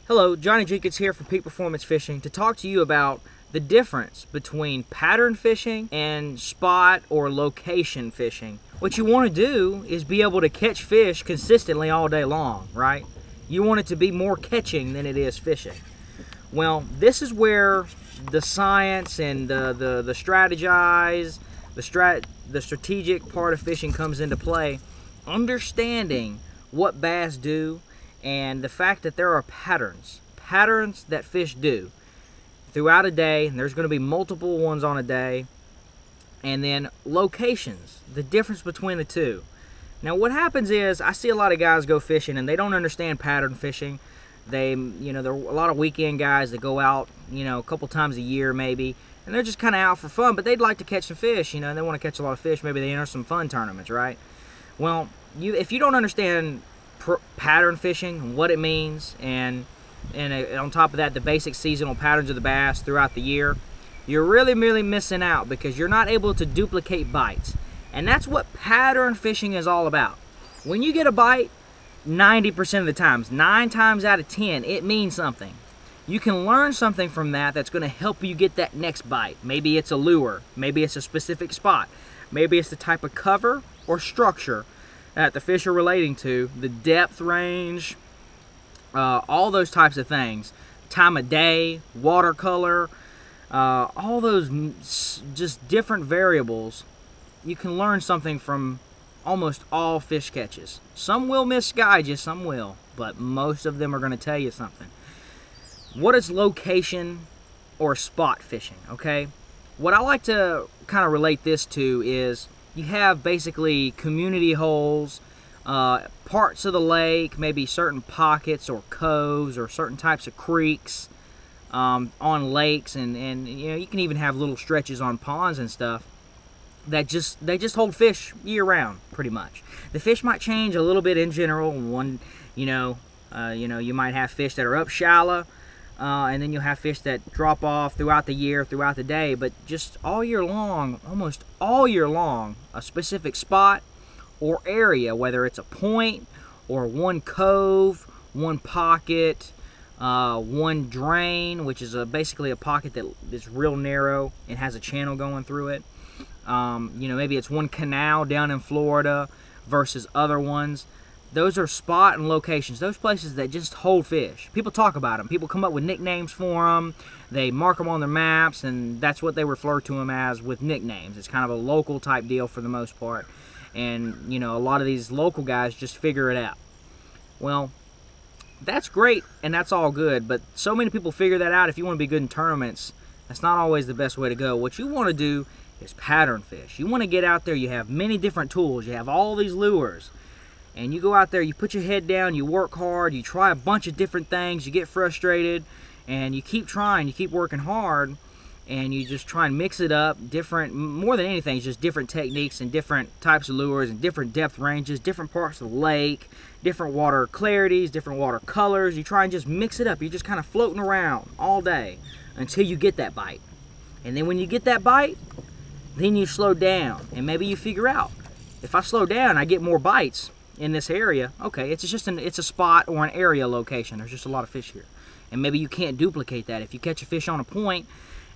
Hello, Johnny Jenkins here for Peak Performance Fishing to talk to you about the difference between pattern fishing and spot or location fishing. What you want to do is be able to catch fish consistently all day long, right? You want it to be more catching than it is fishing. Well, this is where the science and the strategic part of fishing comes into play. Understanding what bass do and the fact that there are patterns that fish do throughout a day, and there's going to be multiple ones on a day, and then locations, the difference between the two. Now what happens is I see a lot of guys go fishing and they don't understand pattern fishing. There are a lot of weekend guys that go out, a couple times a year maybe, and they're just kind of out for fun, but they'd like to catch some fish, and they want to catch a lot of fish. Maybe they enter some fun tournaments, right? Well, if you don't understand pattern fishing, what it means, and on top of that, the basic seasonal patterns of the bass throughout the year, you're really missing out, because you're not able to duplicate bites. And that's what pattern fishing is all about. When you get a bite, 90% of the times, 9 times out of 10, it means something. You can learn something from that that's going to help you get that next bite. Maybe it's a lure, maybe it's a specific spot, maybe it's the type of cover or structure that the fish are relating to, the depth range, all those types of things, time of day, watercolor, all those just different variables. You can learn something from almost all fish catches. Some will misguide you, some will, but most of them are going to tell you something. What is location or spot fishing, okay? What I like to kind of relate this to is you have basically community holes, parts of the lake, maybe certain pockets or coves or certain types of creeks on lakes, and you can even have little stretches on ponds and stuff that they just hold fish year round pretty much. The fish might change a little bit in general. You might have fish that are up shallow, and then you'll have fish that drop off throughout the year, throughout the day, but just all year long, almost all year long, a specific spot or area, whether it's a point or one cove, one pocket, one drain, which is basically a pocket that is real narrow and has a channel going through it. Maybe it's one canal down in Florida versus other ones. Those are spot and locations, those places that just hold fish. People talk about them. People come up with nicknames for them. They mark them on their maps, and that's what they refer to them as, with nicknames. It's kind of a local type deal for the most part. And, a lot of these local guys just figure it out. Well, that's great, and that's all good, but so many people figure that out. If you want to be good in tournaments, that's not always the best way to go. What you want to do is pattern fish. You want to get out there. You have many different tools. You have all these lures. And you go out there, you put your head down, you work hard, you try a bunch of different things, you get frustrated, and you keep trying, you keep working hard, and you just try and mix it up, more than anything, it's just different techniques and different types of lures and different depth ranges, different parts of the lake, different water clarities, different water colors. You try and just mix it up. You're just kind of floating around all day until you get that bite. And then when you get that bite, then you slow down, and maybe you figure out, if I slow down, I get more bites in this area. Okay, it's a spot or an area location. There's just a lot of fish here, and maybe you can't duplicate that. If you catch a fish on a point,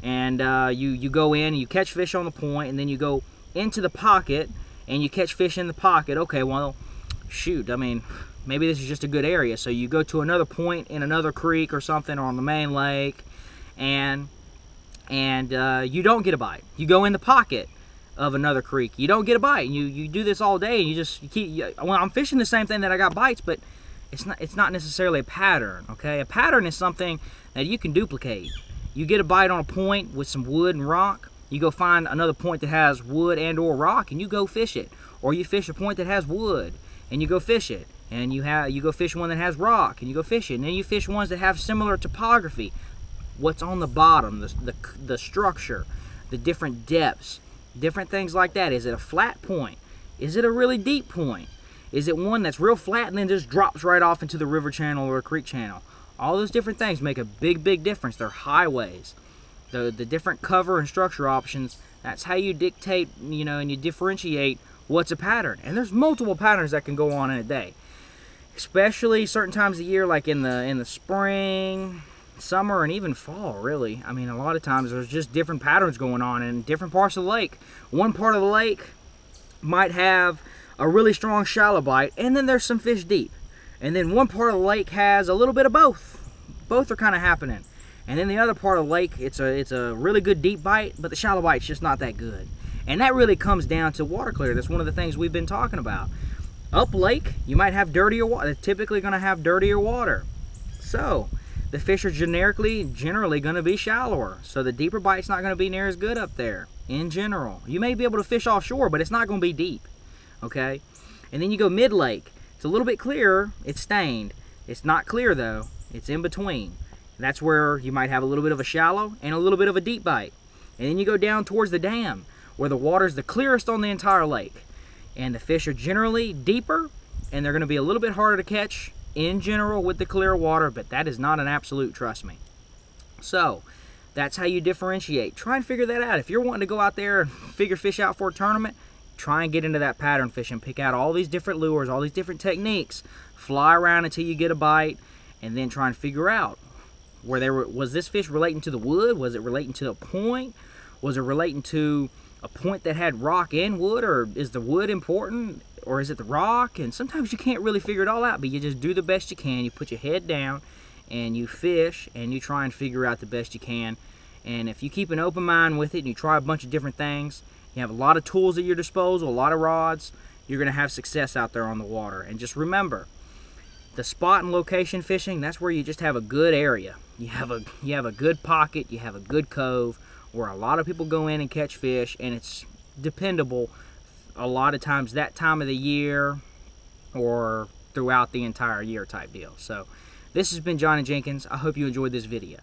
and you go in and you catch fish on the point, and then you go into the pocket and you catch fish in the pocket. Okay, well, shoot, I mean, maybe this is just a good area. So you go to another point in another creek or something, or on the main lake, and you don't get a bite. You go in the pocket of another creek, you don't get a bite. You do this all day, and you keep. Well, I'm fishing the same thing that I got bites, but it's not necessarily a pattern. Okay, a pattern is something that you can duplicate. You get a bite on a point with some wood and rock. You go find another point that has wood and or rock, and you go fish it. Or you fish a point that has wood, and you go fish it. And you go fish one that has rock, and you go fish it. And then you fish ones that have similar topography. What's on the bottom, the structure, the different depths, different things like that. Is it a flat point? Is it a really deep point? Is it one that's real flat and then just drops right off into the river channel or a creek channel? All those different things make a big difference. They're highways. The different cover and structure options, that's how you dictate, and you differentiate what's a pattern. And there's multiple patterns that can go on in a day. especially certain times of year, like in the spring, summer, and even fall, really. I mean, a lot of times there's just different patterns going on in different parts of the lake. One part of the lake might have a really strong shallow bite, and then there's some fish deep. And then one part of the lake has a little bit of both. Both are kind of happening. And then the other part of the lake, it's a really good deep bite, but the shallow bite's just not that good. And that really comes down to water clear. That's one of the things we've been talking about. Up lake, you might have dirtier water. They're typically going to have dirtier water. So the fish are generally going to be shallower. So the deeper bite's not going to be near as good up there in general. You may be able to fish offshore, but it's not going to be deep. Okay? And then you go mid-lake. It's a little bit clearer. It's stained. It's not clear though. It's in between. That's where you might have a little bit of a shallow and a little bit of a deep bite. And then you go down towards the dam, where the water's the clearest on the entire lake. And the fish are generally deeper, and they're going to be a little bit harder to catch in general with the clear water, but that is not an absolute, trust me. So that's how you differentiate. Try and figure that out. If you're wanting to go out there and figure fish out for a tournament, try and get into that pattern fishing. Pick out all these different lures, all these different techniques. Fly around until you get a bite, and then try and figure out was this fish relating to the wood? Was it relating to a point? Was it relating to a point that had rock and wood? Or is the wood important? Or is it the rock? And sometimes you can't really figure it all out, but you just do the best you can. You put your head down and you fish and you try and figure out the best you can. And if you keep an open mind with it and you try a bunch of different things, you have a lot of tools at your disposal, a lot of rods, you're going to have success out there on the water. And just remember, the spot and location fishing, that's where you just have a good area. You have a good pocket, you have a good cove where a lot of people go in and catch fish, and it's dependable a lot of times that time of the year or throughout the entire year type deal. So this has been Johnny Jenkins. I hope you enjoyed this video.